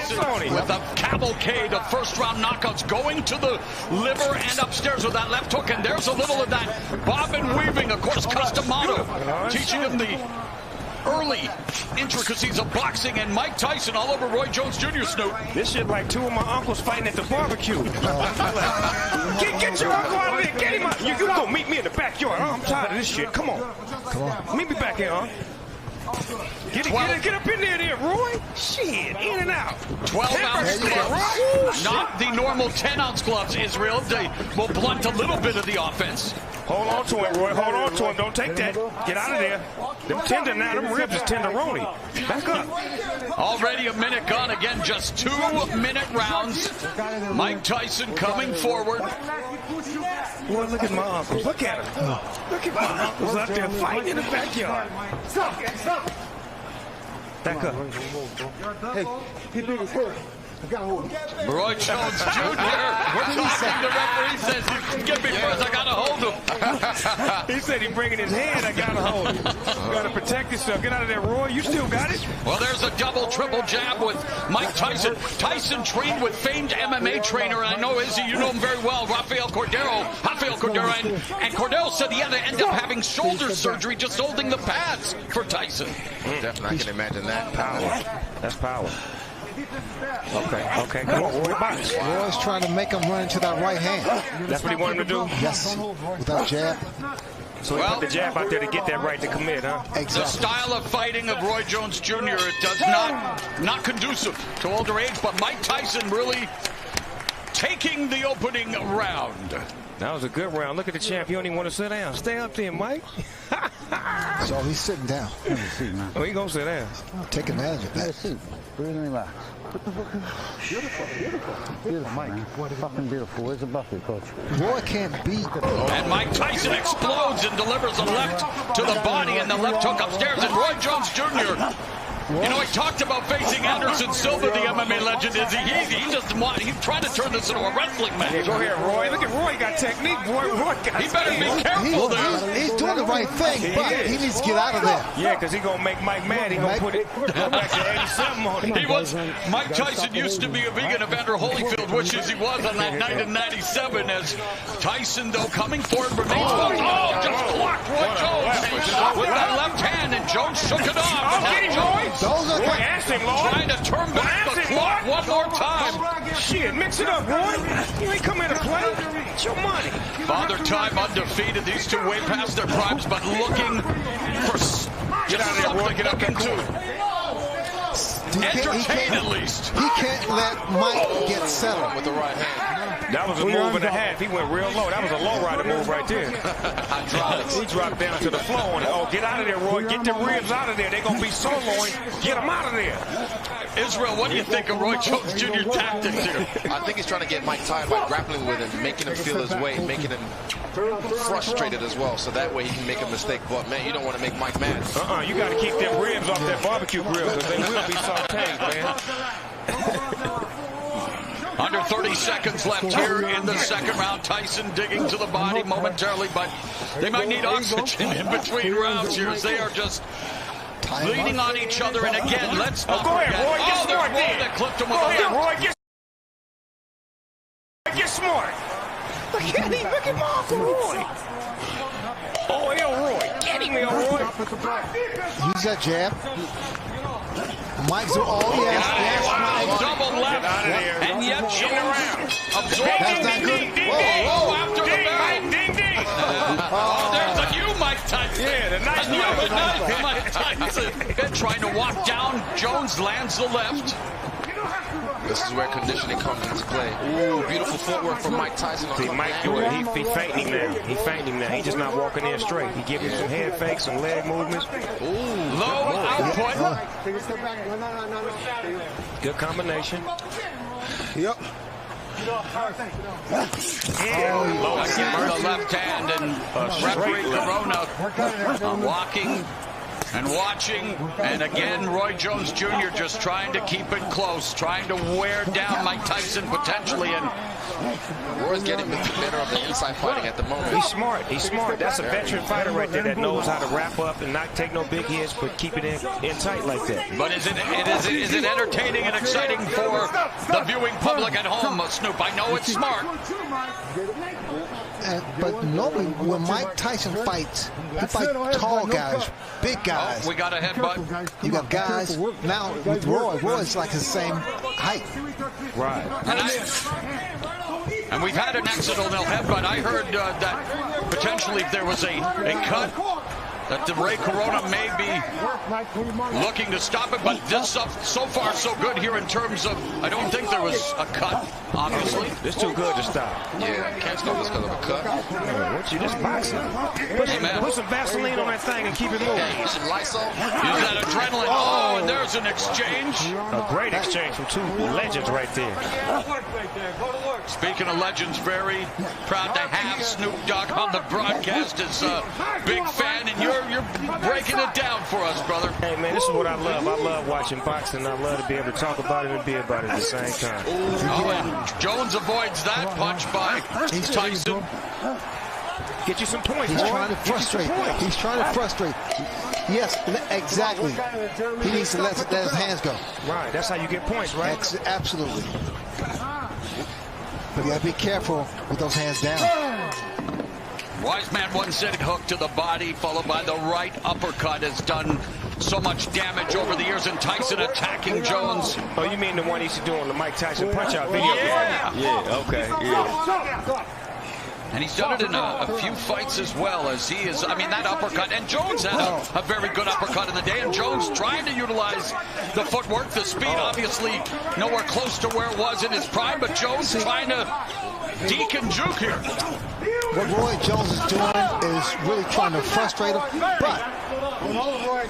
Tyson with a cavalcade of first-round knockouts going to the liver and upstairs with that left hook. And there's a little of that bobbin weaving, of course, Customato, teaching him the early intricacies of boxing, and Mike Tyson all over Roy Jones Jr. Snoop. This shit like two of my uncles fighting at the barbecue. Get your uncle out of there. Get him out. You go meet me in the backyard. I'm tired of this shit. Come on. Meet me back here, huh? Get up in there, Roy. Shit, in and out. 12-ounce gloves. Not the normal 10-ounce gloves, Israel. They will blunt a little bit of the offense. Hold on to him, Roy. Hold on to him. Don't take that. Get out of there. Them tender now. Them ribs is tenderoni. Back up. Already a minute gone. Again, just 2-minute rounds. Mike Tyson coming forward. Boy, look at my uncles. Look at them. Look at my uncles out there fighting in the backyard. Stop. Back up. Hey, he big as hell. I gotta hold him. Roy Jones Jr. We're talking. The referee says, "Get me first. I gotta hold him." He said he's bringing his hand. I gotta hold him. You gotta protect yourself. Get out of there, Roy. You still got it. Well, there's a double, triple jab with Mike Tyson. Tyson trained with famed MMA trainer, and I know Izzy, you know him very well, Rafael Cordero. And Cordero said he had to end up having shoulder surgery just holding the pads for Tyson. Definitely, I can imagine that. Power. That's power. Okay, come on, Roy. Box. Roy's trying to make him run into that right hand. That's what he wanted him to do? Yes, with that jab. So he put the jab out there to get that right to commit, huh? Exactly. The style of fighting of Roy Jones Jr. It does not conducive to older age, but Mike Tyson really taking the opening round. That was a good round. Look at the champ. He don't even want to sit down. Stay up there, Mike. So he's sitting down. Oh, he gonna sit down. Take advantage of that. Beautiful, Mike. Fucking beautiful. Where's the bucket, coach? Roy can't beat. And Mike Tyson explodes and delivers a left to the body and the left hook upstairs. And Roy Jones Jr., you know, he talked about facing Anderson Silva, the MMA legend. He's trying to turn this into a wrestling match. Yeah, go ahead, Roy. Look at Roy got technique. Roy got he better be careful there. He's doing the right thing, but he needs to get out of there. Yeah, because he's going to make Mike mad. He's going to put it back to 87 on him. Mike Tyson used to be a vegan. Evander Holyfield wishes he was on that night in 97 as Tyson, though, coming forward, remains focused. Oh, just blocked Roy Jones with that left hand, and Jones shook it off. Oh, get him, Roy. Roy, ask him, Lord. Trying to turn back the clock one more time. Shit, mix it up, Roy. You ain't come here to play. It's your money. Father Time undefeated. These two way past their primes, but looking for get out of there, Roy. Get up and two. Entertain at least. He can't let Mike get settled with the right hand. That was a move and a half. He went real low. That was a low rider move right there. He dropped down to the floor on it. Oh, get out of there, Roy. Get the ribs out of there. They're going to be soloing. Get them out of there. Israel, what do you think of Roy Jones Jr. tactics here? I think he's trying to get Mike tired by grappling with him, making him feel his weight, making him frustrated as well, so that way he can make a mistake. But, man, you don't want to make Mike mad. You got to keep them ribs off that barbecue grill because they will be sauteed, man. Under 30 seconds left here in the second round. Tyson digging to the body momentarily, but they might need oxygen in between rounds here as they are just leaning on each other. And again, let's not go ahead, forget. Roy, get smart Roy that clipped him with go a ahead, left. Roy, get smart. Look at him. Look at my Uncle Roy. Oh, Elroy. Get him, Elroy. Use that jab. Mike's yes, Mike. Double left, out of there. And yet Jones absorbing. That's not good. Whoa, after the bell. Ding. Oh, there's a you, Mike Tyson. Yeah, the nice Mike Tyson. Trying to walk down. Jones lands the left. This is where conditioning comes into play. Ooh, beautiful footwork from Mike Tyson. See, Mike doing it. He fainting him now. He fainting him now. He's just not walking in straight. He giving some head fakes, some leg movements. Ooh, low output. Good combination. Yep. Against the left hand, and referee Corona walking And watching, and again, Roy Jones Jr. just trying to keep it close, trying to wear down Mike Tyson potentially. And Roy's getting the better of the inside fighting at the moment. He's smart. He's smart. That's a veteran fighter right there that knows how to wrap up and not take no big hits, but keep it in tight like that. But is it entertaining and exciting for the viewing public at home, Snoop? I know it's smart. But normally when Mike Tyson fights, he fights tall guys, big guys. Oh, we got a headbutt. You got guys now with Roy's like the same height. Right. And we've had an accidental headbutt. I heard that potentially if there was a cut, that the Ray Corona may be looking to stop it, but this so far so good here in terms of, I don't think there was a cut, obviously. It's too good to stop. Yeah, can't stop this because of a cut. What you just boxing? Put some Vaseline on that thing and keep it moving. Hey, some Lysol. Use that adrenaline. Oh, and there's an exchange. A great exchange from two legends right there. Speaking of legends, very proud to have Snoop Dogg on the broadcast as a big fan, and you're breaking it down for us, brother. Hey, man, this is what I love. I love watching boxing. I love to be able to talk about it and be about it at the same time. Oh, and Jones avoids that punch by Tyson. Get you some points. He's trying to frustrate. He's trying to frustrate. Yes, exactly. He needs to let his hands go. Right, that's how you get points, right? Absolutely. But you got to be careful with those hands down. Wise man once said hook to the body, followed by the right uppercut, has done so much damage over the years, and Tyson attacking Jones. Oh, you mean the one he's doing the Mike Tyson punch-out video? Yeah. Yeah, okay, yeah. And he's done it in a few fights as well, as he is, I mean, that uppercut, and Jones had a very good uppercut in the day, and Jones trying to utilize the footwork, the speed, obviously nowhere close to where it was in his prime, but Jones trying to deke and juke here. What Roy Jones is doing is really trying to frustrate him, but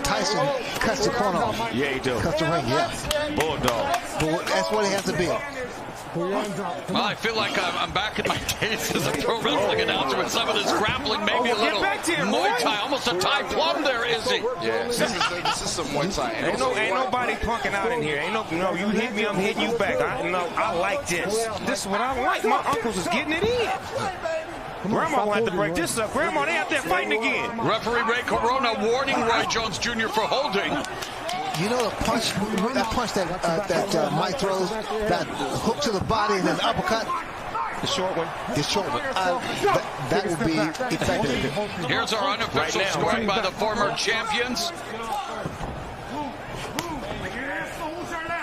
Tyson cuts the corner off. Yeah, he does. Cuts the ring, yeah. Bulldog. But that's what he has to be. Well, I feel like I'm back in my days as a pro wrestling announcer with some of this grappling, maybe a little Muay Thai, almost a Thai plum there, is he? Yeah, this is some Muay Thai. Ain't nobody punking out in here. No, you hit me, I'm hitting you back. I like this. This is what I like. My uncles is getting it in. Grandma will have to break this up. Grandma, they out there fighting again. Referee Ray Corona warning Roy Jones Jr. for holding. You know the punch, that Mike throws, that hook to the body and then uppercut. The short one. The short one. That will be effective. Here's our unofficial scoring by the former champions.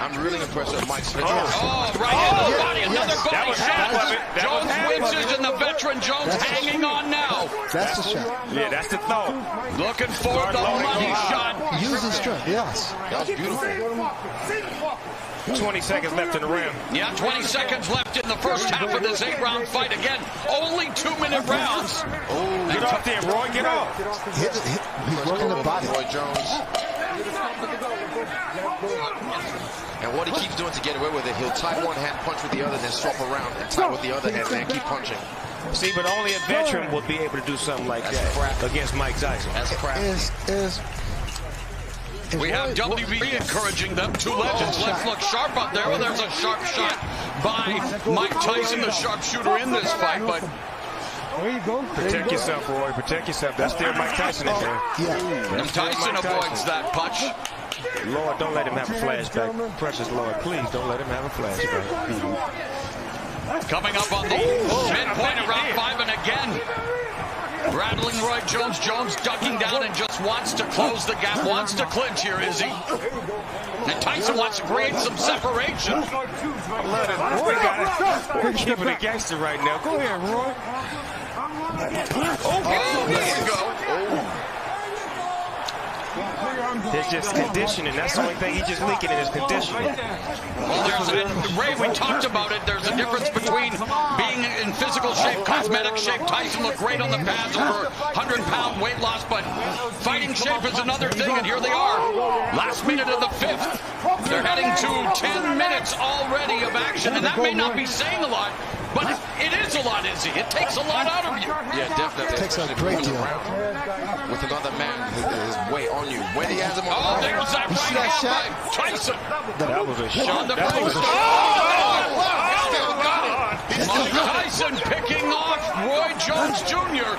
I'm really impressed with Mike's finish. Oh, right in the body, another body shot. Jones wins it, and the veteran Jones hanging on now. That's the shot. Yeah, that's the thought. Looking for the money shot. Use his strength, yes. That was beautiful. 20 seconds left in the round. Yeah, 20 seconds left in the first half of this 8-round fight. Again, only 2-minute rounds. Oh, get off there, Roy, get off. He's working the body. Roy Jones. And what he keeps doing to get away with it, he'll tie one hand, punch with the other, then swap around and tie with the other hand, and keep punching. See, but only a veteran would be able to do something like that against Mike Tyson. That's crafty. We have WB encouraging them. Two legends. Let's look sharp out there. Well, there's a sharp shot by Mike Tyson, the sharpshooter in this fight. But there you go. Protect yourself, Roy. Protect yourself. That's still Mike Tyson in there. Yeah. And Tyson avoids that punch. Lord, don't let him have a flashback. Precious Lord, please don't let him have a flashback. Coming up on the midpoint of round 5, and again, rattling Roy Jones. Jones ducking down and just wants to close the gap, wants to clinch here, is he? And Tyson wants to create some separation. Roy got it. We're keeping it gangster right now. Go ahead, Roy. Oh, there you go. There's just conditioning. That's the only thing he's just leaking in his conditioning. Well, Ray, we talked about it. There's a difference between being in physical shape, cosmetic shape. Tyson looked great on the pads over 100-pound weight loss, but fighting shape is another thing, and here they are. Last minute of the 5th. They're heading to 10 minutes already of action, and that may not be saying a lot, but it is a lot, Izzy. It takes a lot out of you. Yeah, definitely. It takes a great deal. With another man his weight on you. When he has him on Oh, there's that see right that hand shot? by Tyson. That was a shot. On the That was face. a Still got it. Mike Tyson picking off Roy Jones Jr.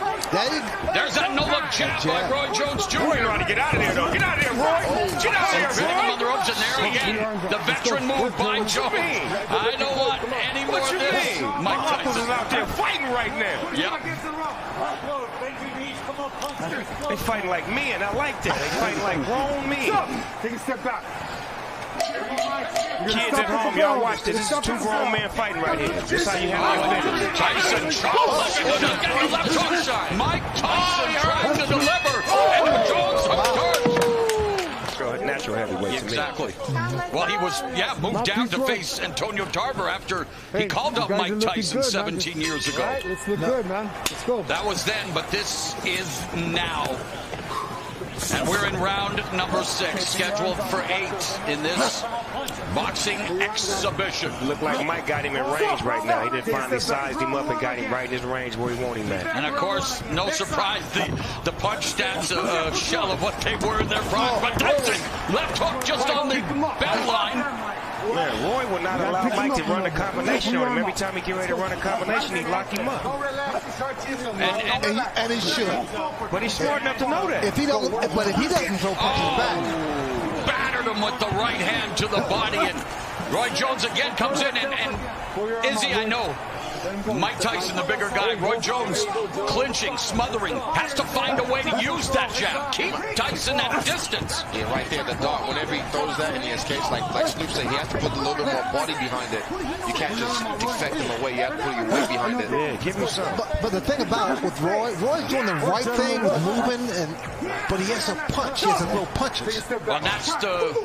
There's that no-look jab by Roy Jones Jr. Roy trying to get out of there, though. Get out of there, Roy. Get out of there, Hitting him on the Roy. ropes, and there again, the veteran move by Jones. I don't want any more What of you this. mean? Mike My uncles is Tyson. out there fighting right now. Yep. They fighting like men. I like that. They fighting like grown men. Take a step back. Kids at home, y'all watch this. This is two grown men fighting right here. This is how you handle your business. Tyson Charles getting the left hook. Mike Tyson trying to deliver, and Jones hooks. Natural heavyweight. Exactly. Well, he was, moved down to face Antonio Tarver after he called up Mike Tyson 17 years ago. Let's look good, man. Let's go. That was then, but this is now. And we're in round number 6, scheduled for 8 in this boxing exhibition. Look like Mike got him in range right now. He done finally sized him up and got him right in his range where he want him at. And of course, no surprise, the punch stats a shell of what they were in their prime. But Tyson, left hook just on the bell line. Man, Roy would not allow Mike to run a combination on him. Every time he get ready to run a combination, he'd lock him up. And he should. But he's smart enough to know that. But if he doesn't throw punches back. Battered him with the right hand to the body, and Roy Jones again comes in, and Izzy, I know, Mike Tyson, the bigger guy, Roy Jones clinching, smothering, has to find a way to use that jab. Keep Tyson at distance. Yeah, right there, the dart. Whenever he throws that, and he escapes, like Snoop said, he has to put a little bit more body behind it. You can't just defect him away. You have to put your weight behind it. Yeah, give him some. But the thing about it with Roy's doing the right thing with moving, but he has to punch. He has to throw punches. Well, that's the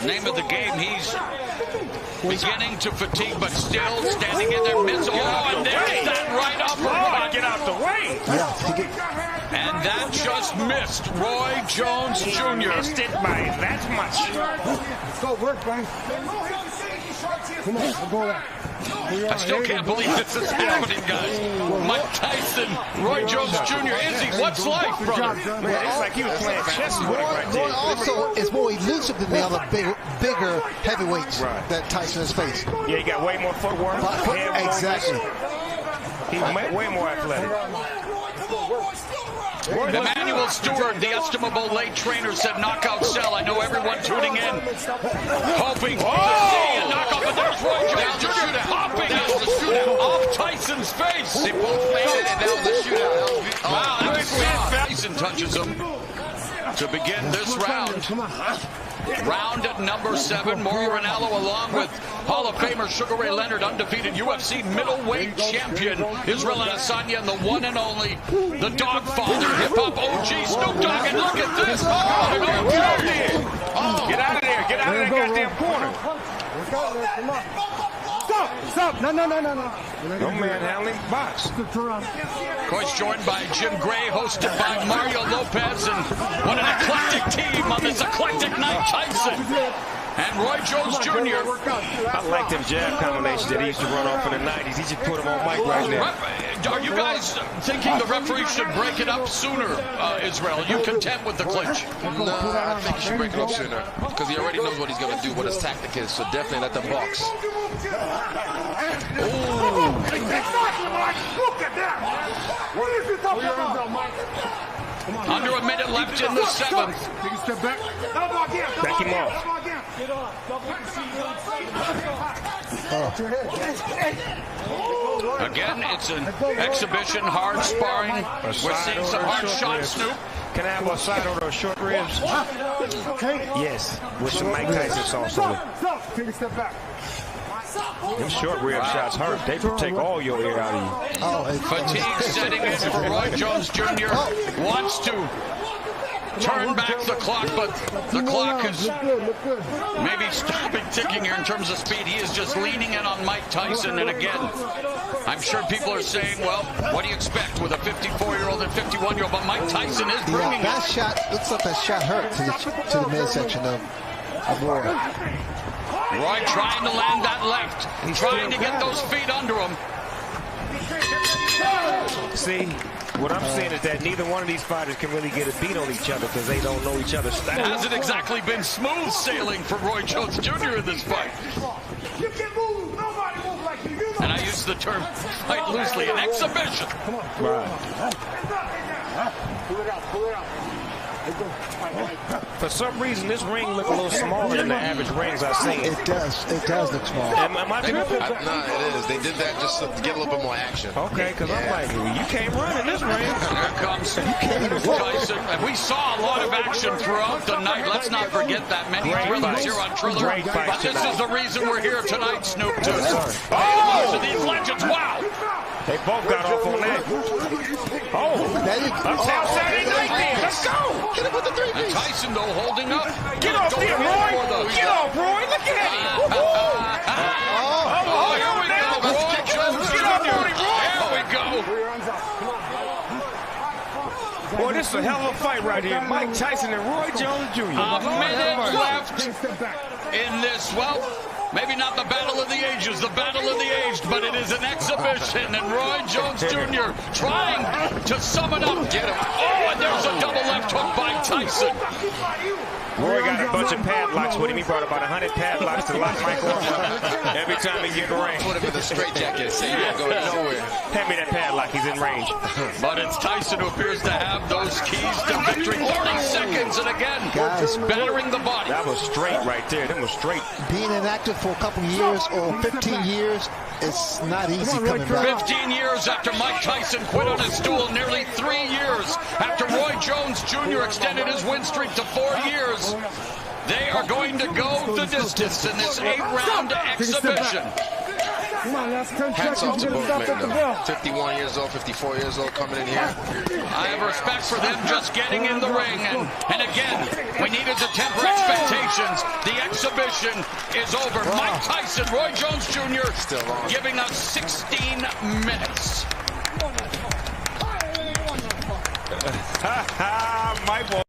name of the game. He's beginning to fatigue, but still standing in there. And there's that right uppercut. Get out the way. And that just missed Roy Jones Jr. Missed it by that much. Let's go, work, man. Come on, we'll go there. I still can't believe this is happening, guys. Mike Tyson, Roy Jones Jr. Izzy, what's life, brother? Man, it's like he was playing chess with him right there. Roy also is more elusive than the other bigger heavyweights that Tyson has faced. Yeah, he got way more footwork. Exactly. He's way more athletic. Emmanuel Stewart, the estimable late trainer, said knockout cell. I know everyone tuning in, hoping to see a knockout, but there's Roy Jones Jr. popping off Tyson's face. They both made it, and that was the shootout. Wow, that was bad. Tyson touches him to begin this round. Round at number 7, Mauro Ranallo along with Hall of Famer Sugar Ray Leonard, undefeated UFC middleweight champion Israel Adesanya, and the one and only, the Dogfather, hip-hop OG Snoop Dogg, and look at this! Get out of there! Get out of that goddamn corner! Come on. Stop! No. No manhandling, box. Of course, joined by Jim Gray, hosted by Mario Lopez, and what an eclectic team on this eclectic night. Tyson and Roy Jones Jr. I like them jab combinations that he used to run off in the 90s. He just put them on Mike right now. Are you guys thinking the referee should break it up sooner, Israel? Are you content with the clinch? No, I think he should break it up sooner because he already knows what he's going to do, what his tactic is, so definitely let them box. Under a minute left in the 7th. Take a step back. Back him off. Again, it's an exhibition, hard sparring. We're seeing some hard shots, Snoop. Can I have a side order of short ribs? Yes, with some Mike Tyson sauce on it. Take a step back. Them short rib shots hurt. They take all your air out of you. Fatigue setting in for Roy Jones Jr. Wants to turn back the clock, but the clock is maybe stopping ticking here in terms of speed. He is just leaning in on Mike Tyson, and again, I'm sure people are saying, well, what do you expect with a 54-year-old and 51-year-old? But Mike Tyson is bringing it. That shot, looks like that shot hurt to the midsection of Roy. Roy trying to land that left, trying to get those feet under him. See, what I'm saying is that neither one of these fighters can really get a beat on each other because they don't know each other's It style. hasn't exactly been smooth sailing for Roy Jones Jr. in this fight. You can move. Nobody moves like you. You know. And I use the term fight loosely, an exhibition. Right. Pull it out. Pull it out. For some reason, this ring look a little smaller than the average rings I've seen. It does look small. Am I tripping? No, it is. They did that just to get a little bit more action. Okay, because I'm like, you can't run in this ring. Here comes Tyson. And we saw a lot of action throughout the night. Let's not forget that. Many Great thrillers fights. here on Triller. Great fights But this tonight. is the reason we're here tonight, Snoop, to Oh! these legends. Wow! They both got off on that. Uptown Saturday night then. Let's go. Hit him with the 3 And piece. Tyson, though, holding up. Get off there, Roy. Get off, Roy. Look at him. Oh, here we go. Roy Jones Get off, Roy. Here we go. Boy, this is a hell of a fight right here. Mike Tyson and Roy Jones Jr. A minute left in this. Well, maybe not the battle of the ages, the battle of the aged, but it is an exhibition. And Roy Jones Jr. trying to sum it up. Get him. Oh, and there's a double left hook by Tyson. Roy got a bunch of padlocks with him. He brought about 100 padlocks to lock Mike up every time he get in the ring. Put him in the straitjacket. Say you ain't going nowhere. Hand me that padlock. He's in range. But it's Tyson who appears to have those keys to victory. 30 seconds, and again, Guys, battering the body. That was straight right there. That was straight. Being inactive for a couple years or 15 years, it's not easy coming back. 15 years after Mike Tyson quit on his stool, nearly 3 years after Roy Jones Jr. extended his win streak to 4 years, they are going to go the distance in this 8-round exhibition. Hats off to both men, though. 51 years old, 54 years old coming in here. I have respect for them just getting in the ring. And again, we needed to temper expectations. The exhibition is over. Mike Tyson, Roy Jones Jr. Still on. giving us 16 minutes. Mike.